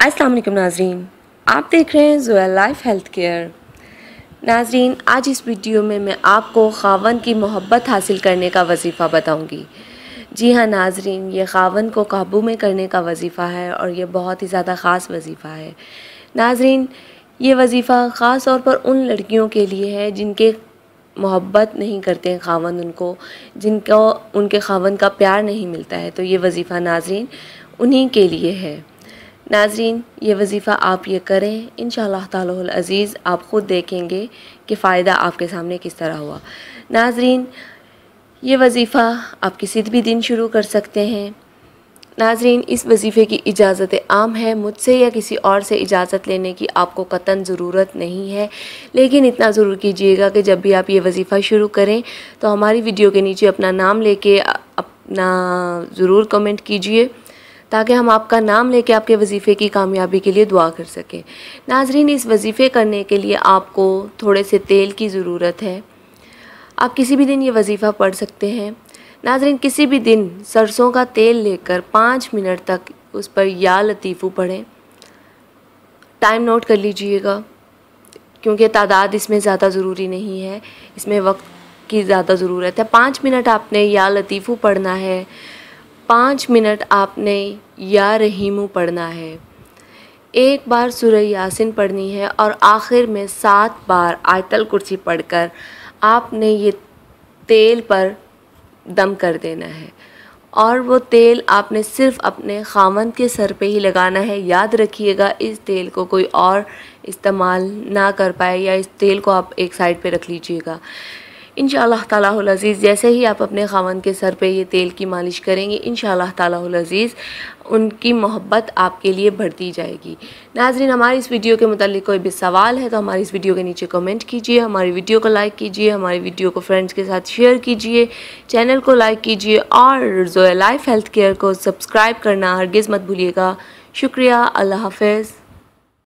अस्सलाम वालेकुम नाज़रीन, आप देख रहे हैं ज़ोया लाइफ हेल्थ केयर। नाज़रीन, आज इस वीडियो में मैं आपको ख़ावंद की मोहब्बत हासिल करने का वजीफ़ा बताऊंगी। जी हाँ नाज़रीन, ये ख़ावंद को काबू में करने का वजीफ़ा है और ये बहुत ही ज़्यादा ख़ास वजीफ़ा है। नाज़रीन, ये वजीफ़ा ख़ास तौर पर उन लड़कियों के लिए है जिनके मोहब्बत नहीं करते हैं ख़ावंद उनको, जिनको उनके ख़ावंद का प्यार नहीं मिलता है, तो ये वजीफ़ा नाज़रीन उन्हीं के लिए है। नाज़रीन, ये वजीफ़ा आप ये करें, इंशाअल्लाह ताला अज़ीज़ आप ख़ुद देखेंगे कि फ़ायदा आपके सामने किस तरह हुआ। नाज़रीन, ये वजीफ़ा आप किसी भी दिन शुरू कर सकते हैं। नाज़रीन, इस वजीफ़े की इजाज़त आम है, मुझसे या किसी और से इजाज़त लेने की आपको कतन ज़रूरत नहीं है। लेकिन इतना ज़रूर कीजिएगा कि जब भी आप ये वजीफ़ा शुरू करें तो हमारी वीडियो के नीचे अपना नाम लेके अपना ज़रूर कमेंट कीजिए, ताकि हम आपका नाम लेके आपके वजीफ़े की कामयाबी के लिए दुआ कर सकें। नाज़रीन, इस वजीफ़े करने के लिए आपको थोड़े से तेल की ज़रूरत है। आप किसी भी दिन ये वजीफ़ा पढ़ सकते हैं। नाज़रीन, किसी भी दिन सरसों का तेल लेकर 5 मिनट तक उस पर या लतीफ़ू पढ़ें। टाइम नोट कर लीजिएगा, क्योंकि तादाद इसमें ज़्यादा ज़रूरी नहीं है, इसमें वक्त की ज़्यादा ज़रूरत है। 5 मिनट आपने या लतीफ़ू पढ़ना है, 5 मिनट आपने या रहीमू पढ़ना है, 1 बार सूरह यासीन पढ़नी है और आखिर में 7 बार आयतल कुर्सी पढ़कर आपने ये तेल पर दम कर देना है। और वो तेल आपने सिर्फ़ अपने ख़ावंद के सर पे ही लगाना है। याद रखिएगा, इस तेल को कोई और इस्तेमाल ना कर पाए, या इस तेल को आप एक साइड पे रख लीजिएगा। इंशाअल्लाह तालाहुल अज़ीज़ जैसे ही आप अपने ख़ावंद के सर पे ये तेल की मालिश करेंगे, इंशाअल्लाह तालाहुल अज़ीज़ उनकी मोहब्बत आपके लिए बढ़ती जाएगी। नाज़रीन, हमारी इस वीडियो के मुताल्लिक़ कोई भी सवाल है तो हमारी इस वीडियो के नीचे कमेंट कीजिए, हमारी वीडियो को लाइक कीजिए, हमारी वीडियो को फ्रेंड्स के साथ शेयर कीजिए, चैनल को लाइक कीजिए और ज़ोया लाइफ हेल्थ केयर को सब्सक्राइब करना हरगिज़ मत भूलिएगा। शुक्रिया, अल्लाह हाफ़िज़।